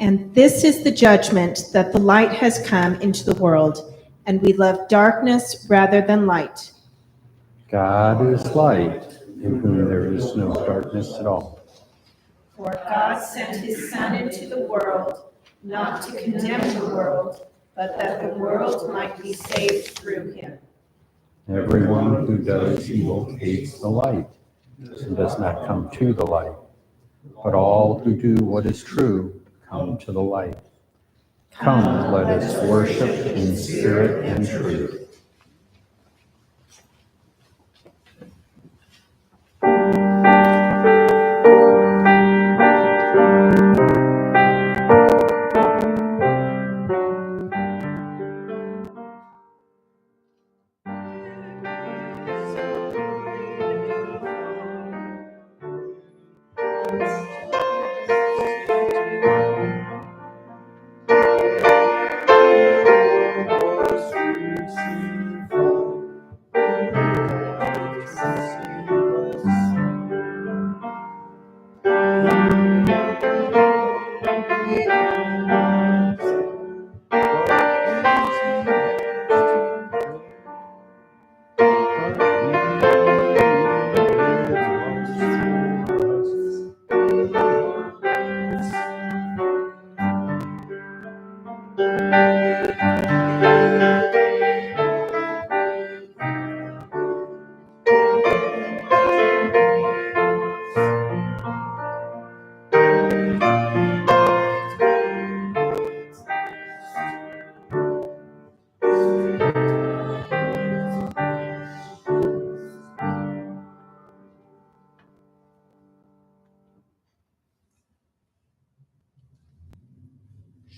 And this is the judgment, that the light has come into the world, and we love darkness rather than light. God is light, in whom there is no darkness at all. For God sent his Son into the world, not to condemn the world, but that the world might be saved through him. Everyone who does evil hates the light, and does not come to the light. But all who do what is true come to the light. Come, let us worship in spirit and truth.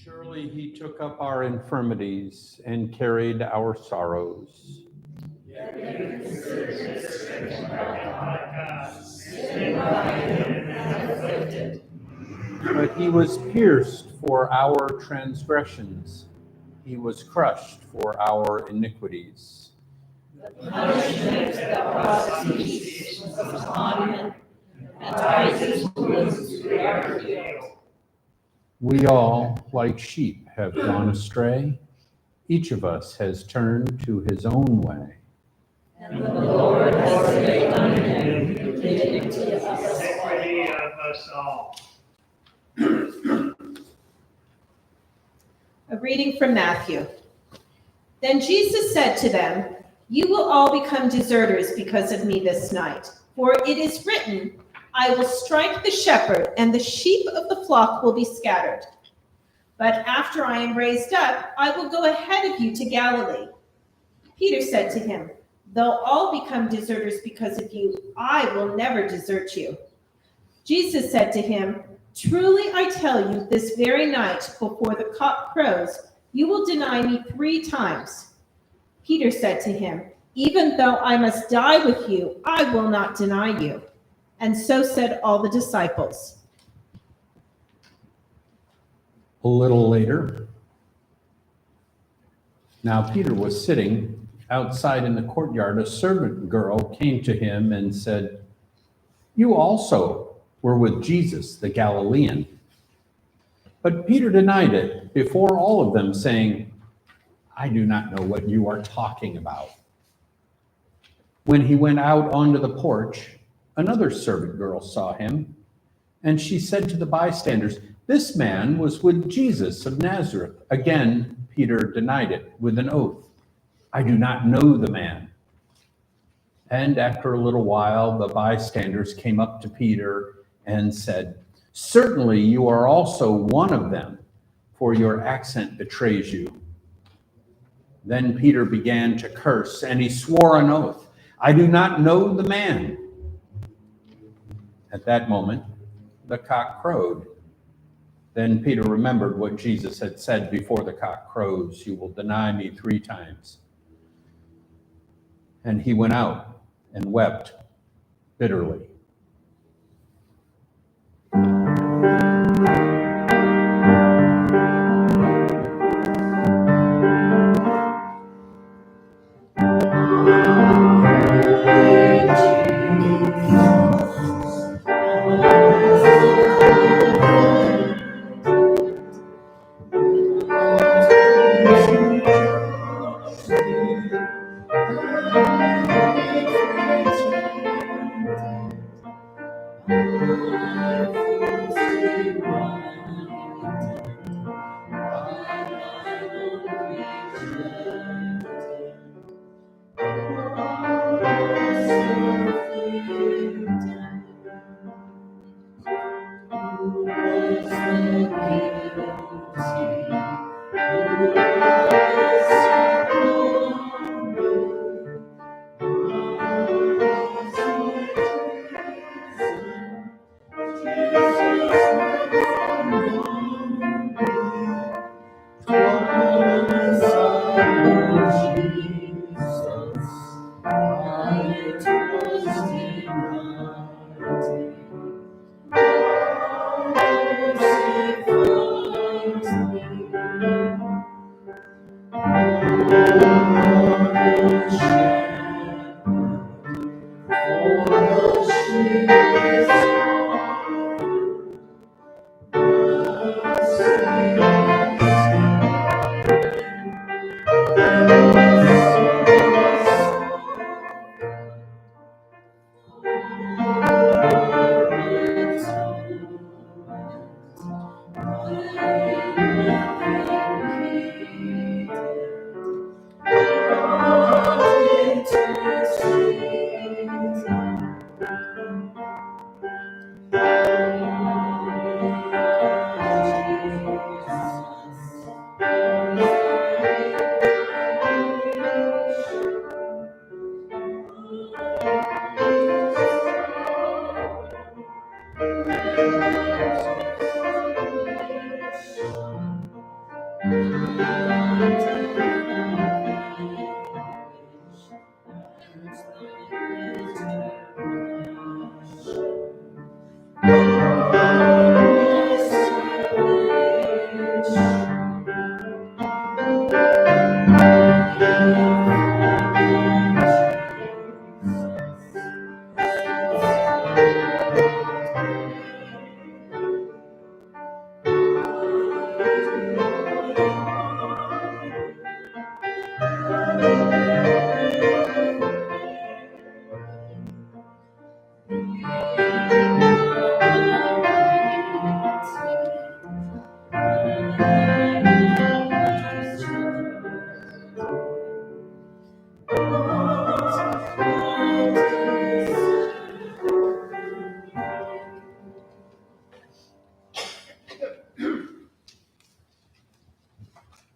Surely he took up our infirmities and carried our sorrows. But he was pierced for our transgressions. He was crushed for our iniquities. The punishment that brought us peace was upon him, and by his wounds we are healed. We all, like sheep, have gone astray. Each of us has turned to his own way. And the Lord has laid on him the iniquity of us all. A reading from Matthew. Then Jesus said to them, "You will all become deserters because of me this night. For it is written, I will strike the shepherd, and the sheep of the flock will be scattered. But after I am raised up, I will go ahead of you to Galilee." Peter said to him, "Though all become deserters because of you, I will never desert you." Jesus said to him, "Truly I tell you, this very night, before the cock crows, you will deny me 3 times. Peter said to him, "Even though I must die with you, I will not deny you." And so said all the disciples. A little later, now Peter was sitting outside in the courtyard. A servant girl came to him and said, "You also were with Jesus, the Galilean." But Peter denied it before all of them, saying, "I do not know what you are talking about." When he went out onto the porch, another servant girl saw him, and she said to the bystanders, "This man was with Jesus of Nazareth." Again, Peter denied it with an oath, "I do not know the man." And after a little while, the bystanders came up to Peter and said, "Certainly you are also one of them, for your accent betrays you." Then Peter began to curse, and he swore an oath, "I do not know the man." At that moment, the cock crowed. Then Peter remembered what Jesus had said before the cock crows, "You will deny me 3 times." And he went out and wept bitterly.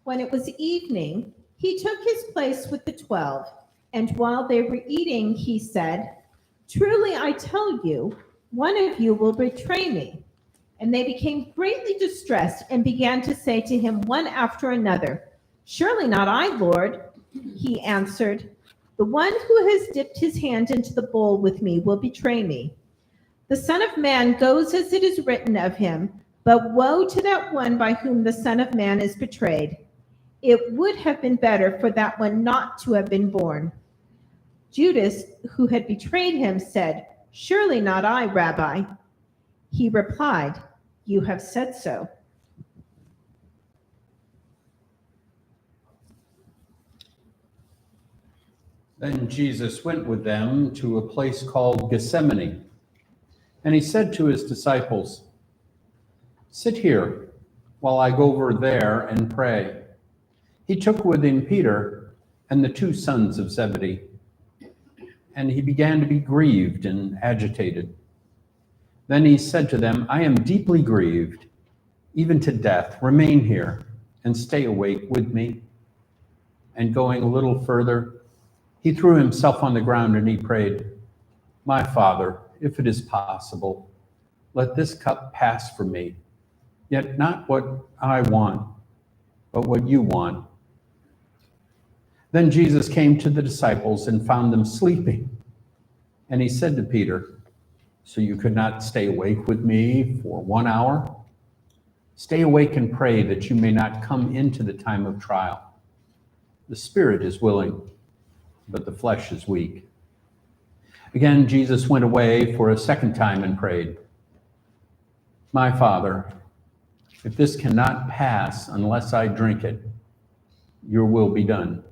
When it was evening, he took his place with the 12, and while they were eating, he said, "Truly I tell you, one of you will betray me." And they became greatly distressed and began to say to him one after another, "Surely not I, Lord." He answered, "The one who has dipped his hand into the bowl with me will betray me. The Son of Man goes as it is written of him, but woe to that one by whom the Son of Man is betrayed. It would have been better for that one not to have been born." Judas, who had betrayed him, said, "Surely not I, Rabbi." He replied, "You have said so." Then Jesus went with them to a place called Gethsemane, and he said to his disciples, "Sit here while I go over there and pray." He took with him Peter and the two sons of Zebedee, and he began to be grieved and agitated. Then he said to them, "I am deeply grieved, even to death. Remain here and stay awake with me." And going a little further, he threw himself on the ground and he prayed, "My Father, if it is possible, let this cup pass from me. Yet not what I want, but what you want." Then Jesus came to the disciples and found them sleeping. And he said to Peter, "So you could not stay awake with me for 1 hour? Stay awake and pray that you may not come into the time of trial. The spirit is willing, but the flesh is weak." Again, Jesus went away for a second time and prayed, "My Father, if this cannot pass unless I drink it, your will be done."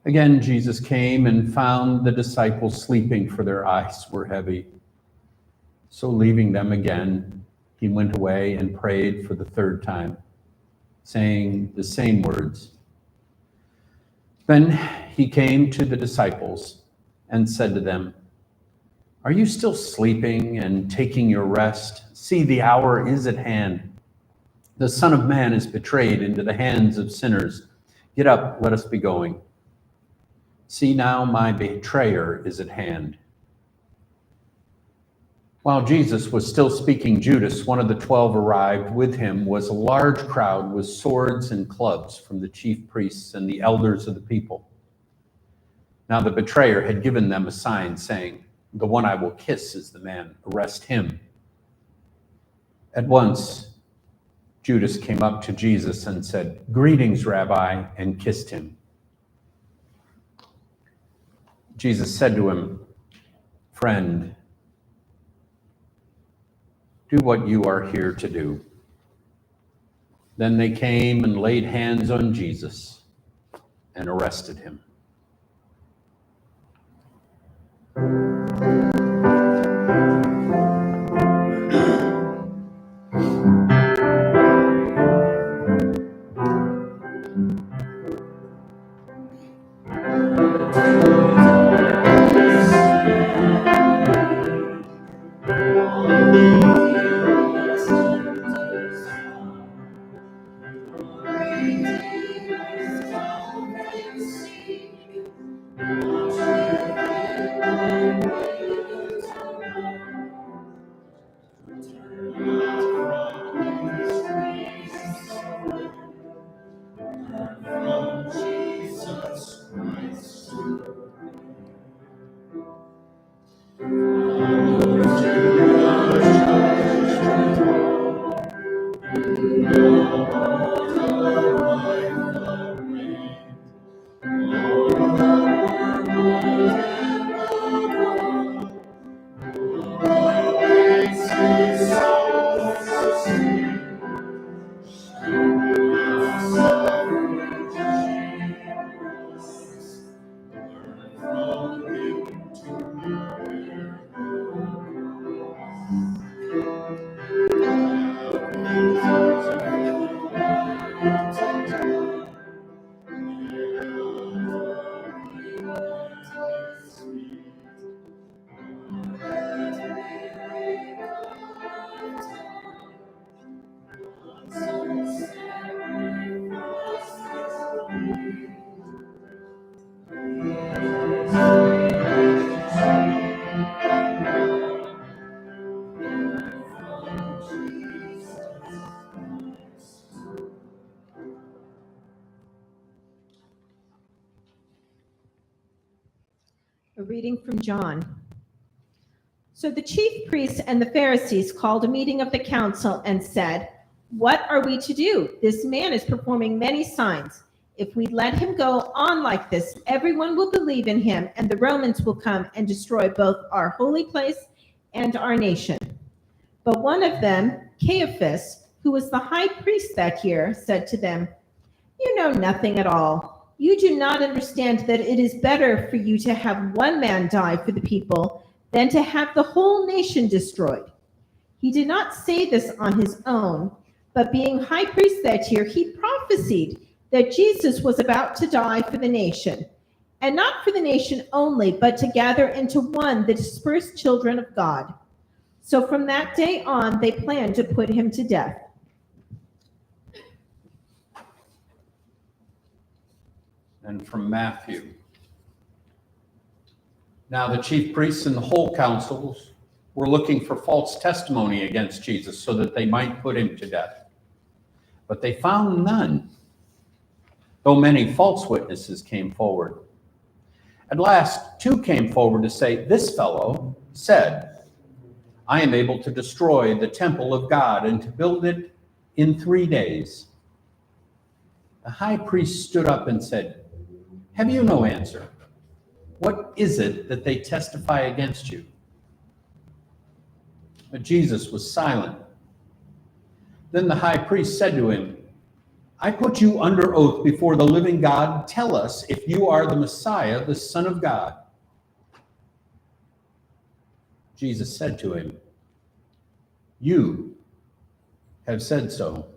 Again, Jesus came and found the disciples sleeping, for their eyes were heavy. So leaving them again, he went away and prayed for the third time, saying the same words. Then he came to the disciples and said to them, Are you still sleeping and taking your rest? See, the hour is at hand. The Son of Man is betrayed into the hands of sinners. Get up, let us be going. See now, my betrayer is at hand. While Jesus was still speaking, Judas, one of the 12, arrived. With him was a large crowd with swords and clubs from the chief priests and the elders of the people. Now the betrayer had given them a sign, saying, "The one I will kiss is the man. Arrest him." At once, Judas came up to Jesus and said, "Greetings, Rabbi," and kissed him. Jesus said to him, "Friend, do what you are here to do." Then they came and laid hands on Jesus and arrested him. A reading from John. So the chief priests and the Pharisees called a meeting of the council and said, "What are we to do? This man is performing many signs. If we let him go on like this, everyone will believe in him, and the Romans will come and destroy both our holy place and our nation." But one of them, Caiaphas, who was the high priest that year, said to them, "You know nothing at all. You do not understand that it is better for you to have one man die for the people than to have the whole nation destroyed." He did not say this on his own, but being high priest that year, he prophesied that Jesus was about to die for the nation, and not for the nation only, but to gather into one the dispersed children of God. So from that day on, they planned to put him to death. And from Matthew. Now the chief priests and the whole councils were looking for false testimony against Jesus so that they might put him to death. But they found none, though many false witnesses came forward. At last, two came forward to say, "This fellow said, 'I am able to destroy the temple of God and to build it in 3 days.'" The high priest stood up and said, "Have you no answer? What is it that they testify against you?" But Jesus was silent. Then the high priest said to him, "I put you under oath before the living God. Tell us if you are the Messiah, the Son of God." Jesus said to him, "You have said so.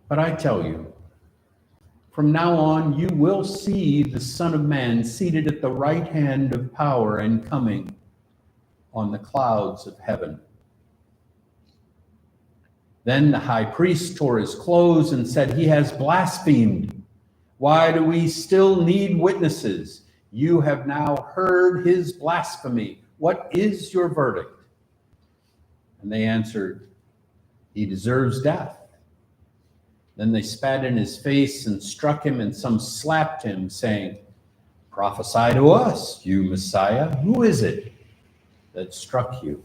But I tell you, From now on, you will see the Son of Man seated at the right hand of power and coming on the clouds of heaven." Then the high priest tore his clothes and said, "He has blasphemed. Why do we still need witnesses? You have now heard his blasphemy. What is your verdict?" And they answered, "He deserves death." Then they spat in his face and struck him, and some slapped him, saying, "Prophesy to us, you Messiah. Who is it that struck you?"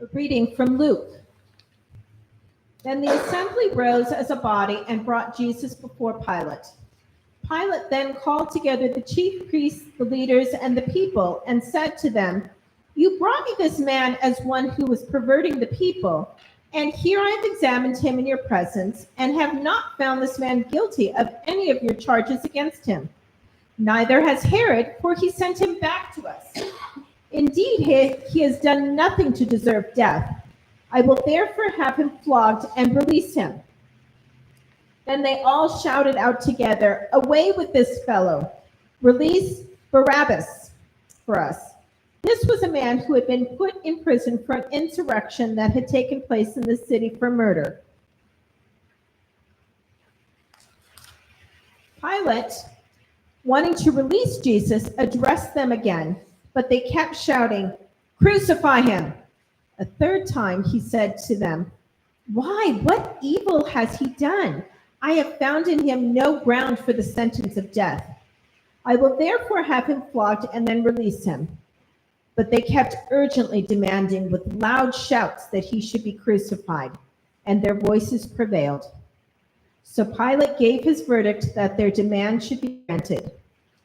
A reading from Luke. Then the assembly rose as a body and brought Jesus before Pilate. Pilate then called together the chief priests, the leaders, and the people, and said to them, "You brought me this man as one who was perverting the people, and here I have examined him in your presence, and have not found this man guilty of any of your charges against him. Neither has Herod, for he sent him back to us. Indeed, he has done nothing to deserve death. I will therefore have him flogged and release him." Then they all shouted out together, "Away with this fellow! Release Barabbas for us." This was a man who had been put in prison for an insurrection that had taken place in the city for murder. Pilate, wanting to release Jesus, addressed them again, but they kept shouting, "Crucify him!" A third time he said to them, "Why, what evil has he done? I have found in him no ground for the sentence of death. I will therefore have him flogged and then release him." But they kept urgently demanding with loud shouts that he should be crucified, and their voices prevailed. So Pilate gave his verdict that their demand should be granted.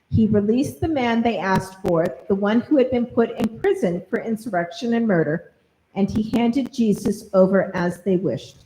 He released the man they asked for, the one who had been put in prison for insurrection and murder, and he handed Jesus over as they wished.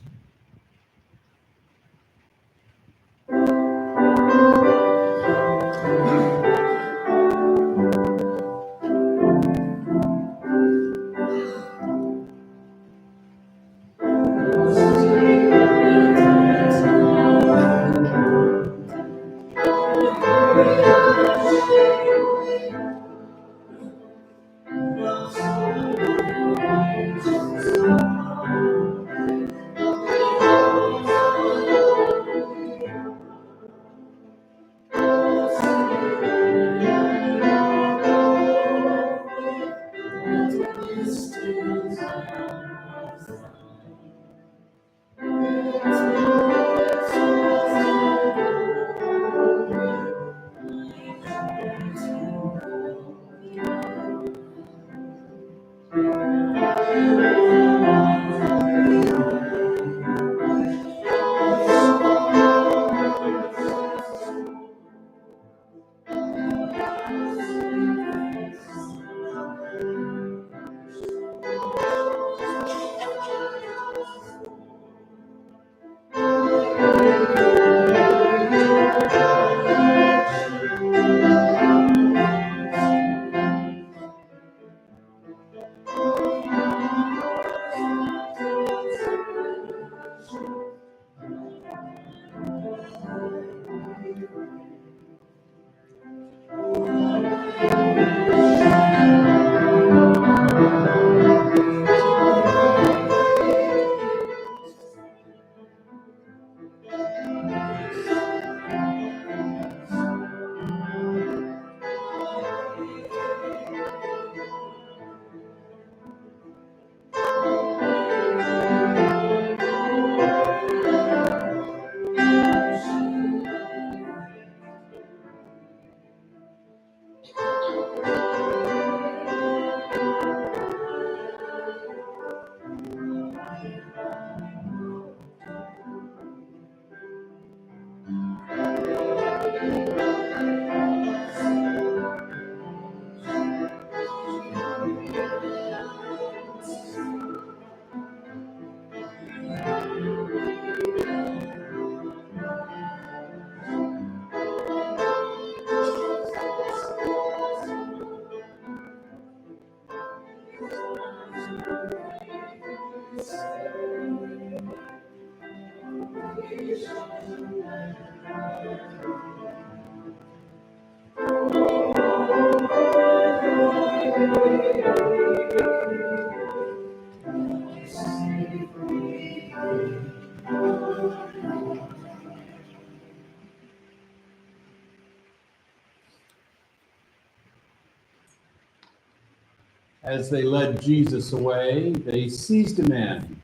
As they led Jesus away, they seized a man,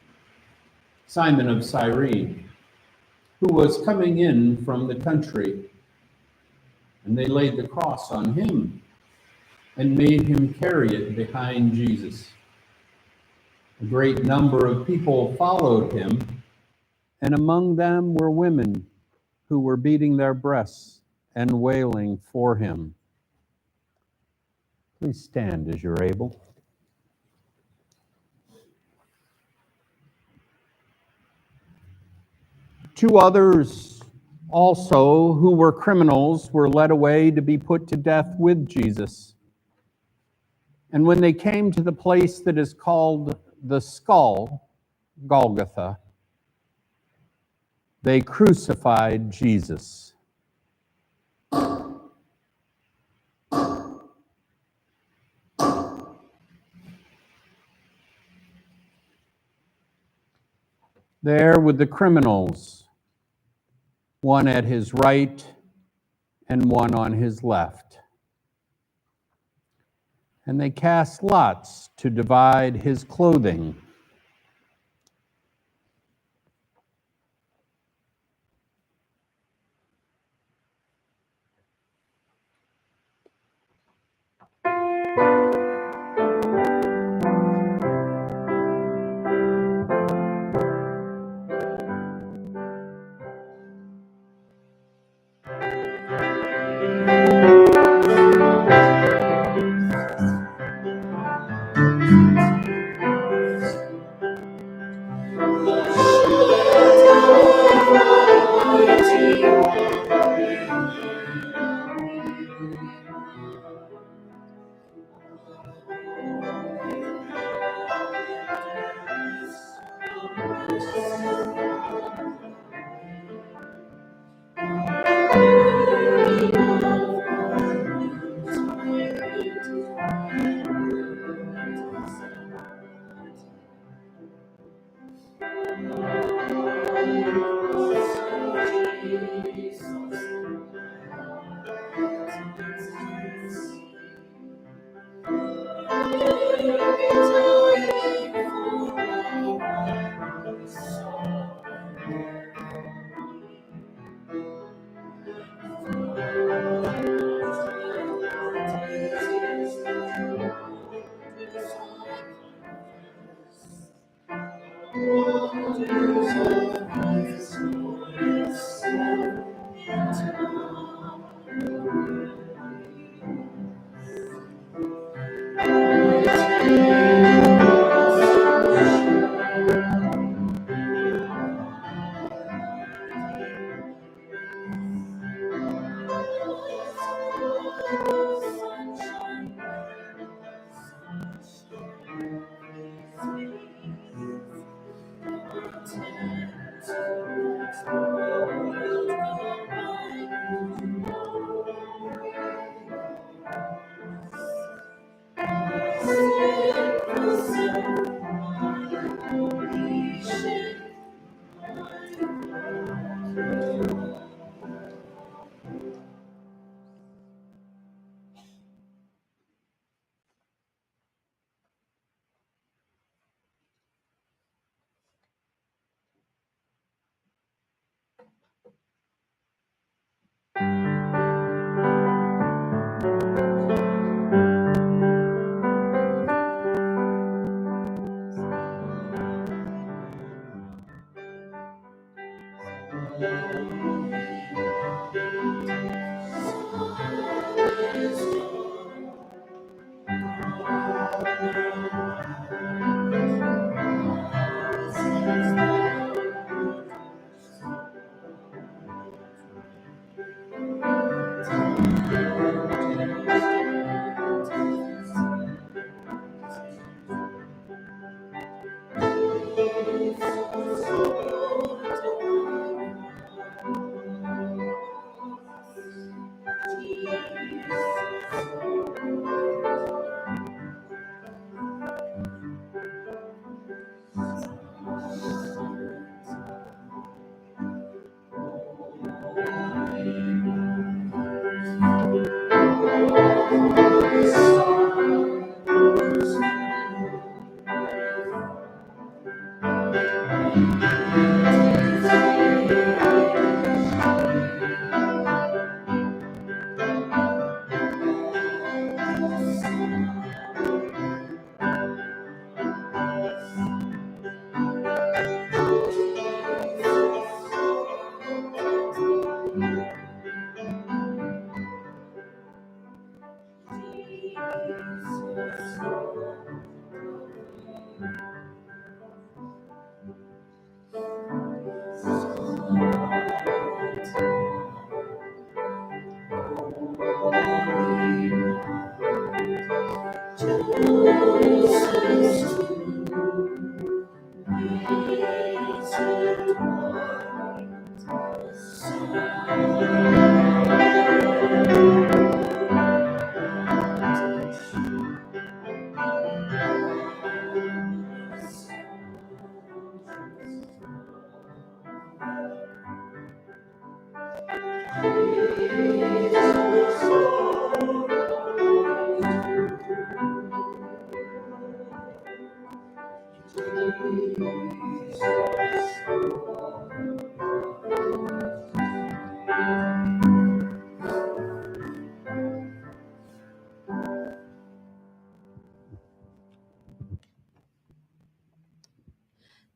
Simon of Cyrene, who was coming in from the country, and they laid the cross on him and made him carry it behind Jesus. A great number of people followed him, and among them were women who were beating their breasts and wailing for him. Please stand as you're able. Two others also, who were criminals, were led away to be put to death with Jesus. And when they came to the place that is called the Skull, Golgotha, they crucified Jesus. There with the criminals, one at his right and one on his left. And they cast lots to divide his clothing.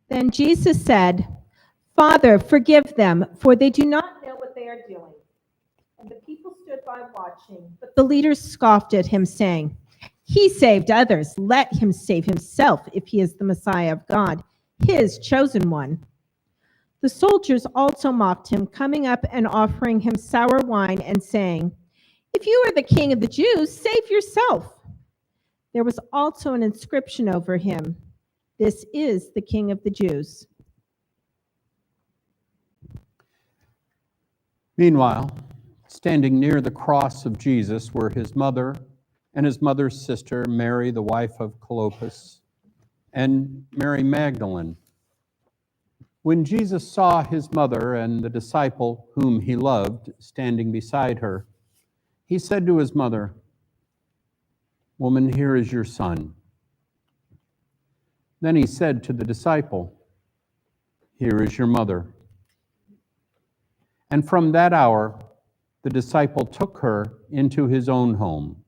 Then Jesus said, "Father, forgive them, for they do not know what they are doing." And the people stood by watching, but the leaders scoffed at him, saying, "He saved others. Let him save himself if he is the Messiah of God, his chosen one." The soldiers also mocked him, coming up and offering him sour wine and saying, "If you are the king of the Jews, save yourself." There was also an inscription over him, "This is the King of the Jews." Meanwhile, standing near the cross of Jesus were his mother and his mother's sister, Mary, the wife of Clopas, and Mary Magdalene. When Jesus saw his mother and the disciple whom he loved standing beside her, he said to his mother, "Woman, here is your son." Then he said to the disciple, "Here is your mother." And from that hour, the disciple took her into his own home.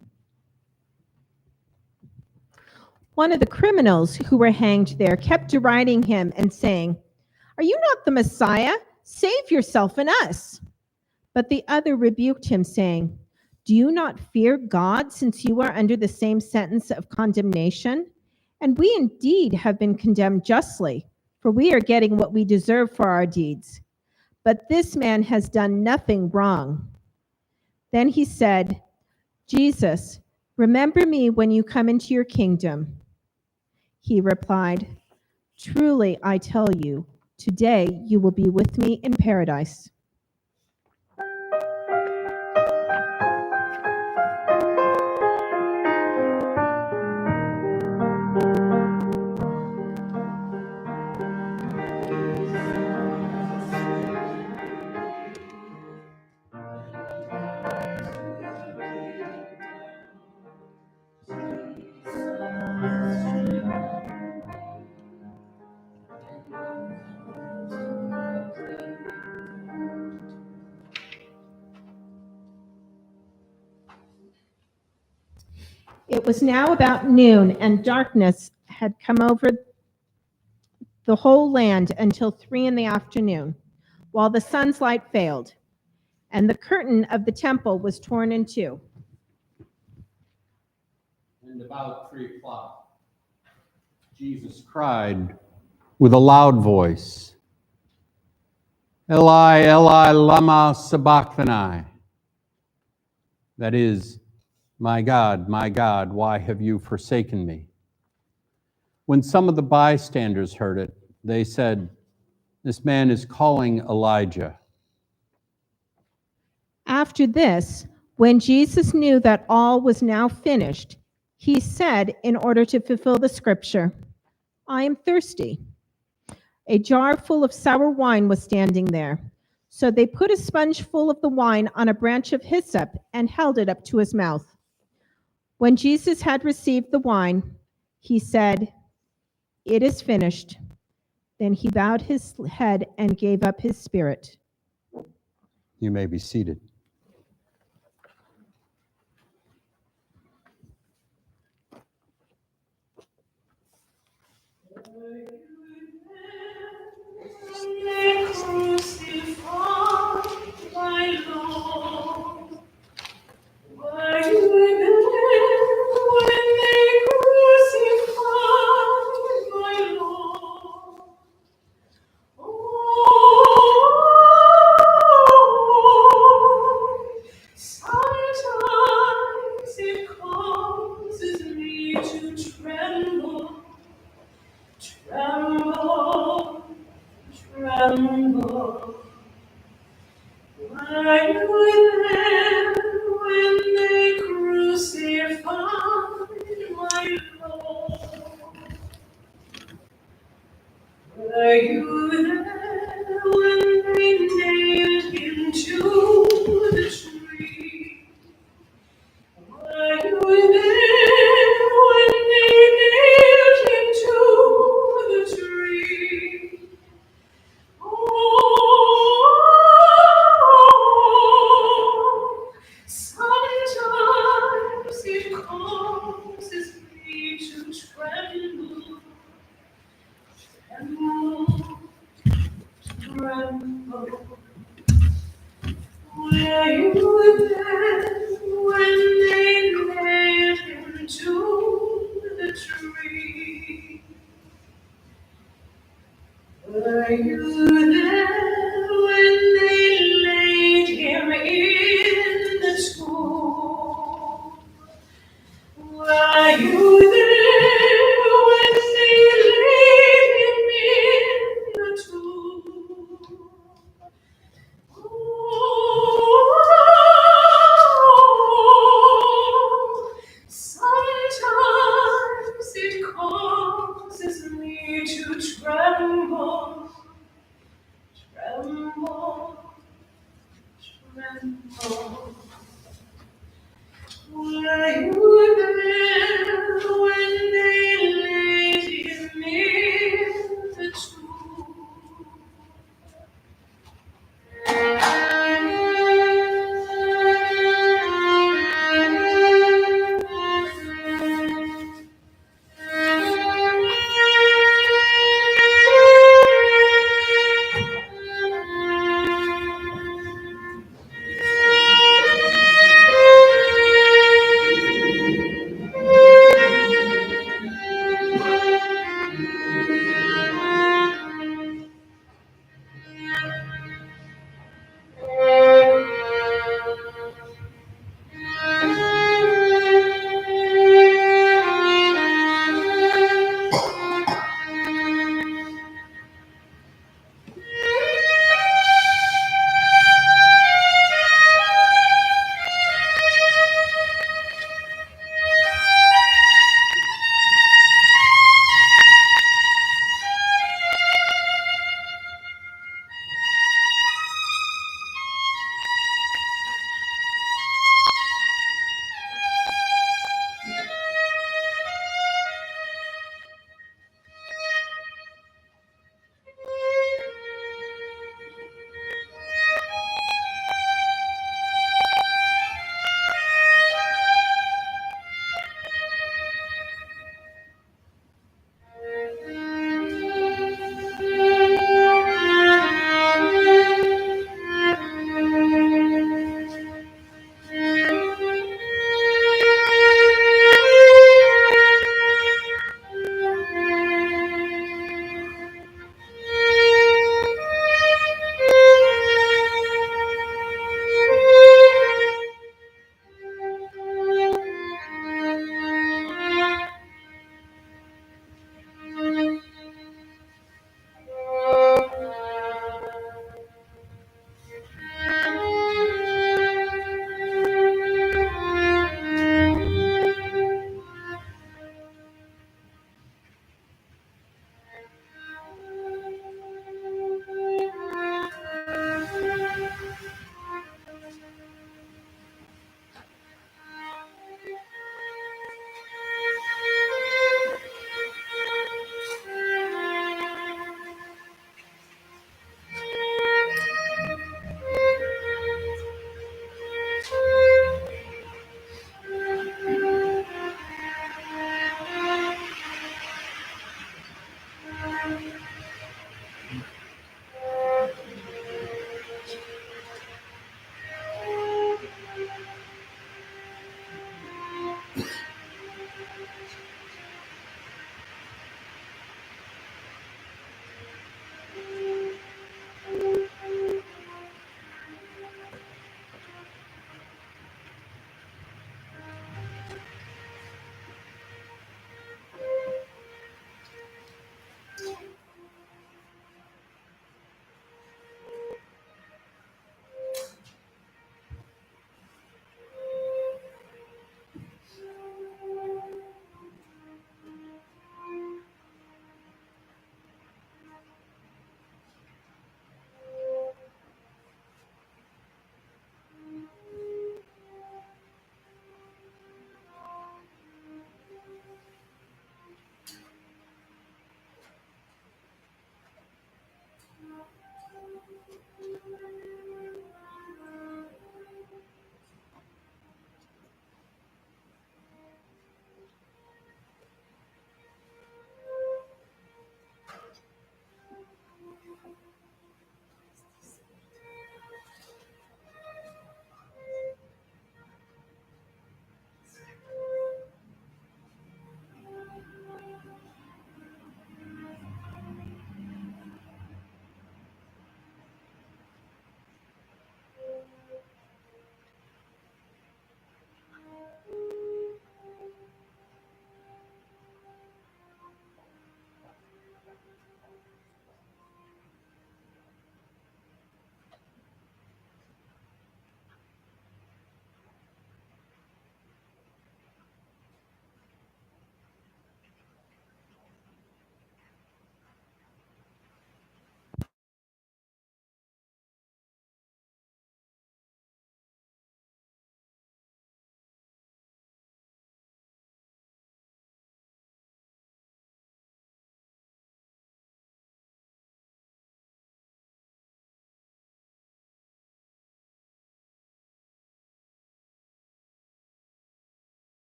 One of the criminals who were hanged there kept deriding him and saying, "Are you not the Messiah? Save yourself and us." But the other rebuked him, saying, "Do you not fear God, since you are under the same sentence of condemnation? And we indeed have been condemned justly, for we are getting what we deserve for our deeds. But this man has done nothing wrong." Then he said, "Jesus, remember me when you come into your kingdom." He replied, "Truly I tell you, today you will be with me in paradise." It was now about noon, and darkness had come over the whole land until 3 p.m, while the sun's light failed, and the curtain of the temple was torn in two. And about 3:00, Jesus cried with a loud voice, "Eli, Eli, lama sabachthani." That is, my God, why have you forsaken me?" When some of the bystanders heard it, they said, "This man is calling Elijah." After this, when Jesus knew that all was now finished, he said, in order to fulfill the scripture, "I am thirsty." A jar full of sour wine was standing there. So they put a sponge full of the wine on a branch of hyssop and held it up to his mouth. When Jesus had received the wine, he said, "It is finished." Then he bowed his head and gave up his spirit. You may be seated.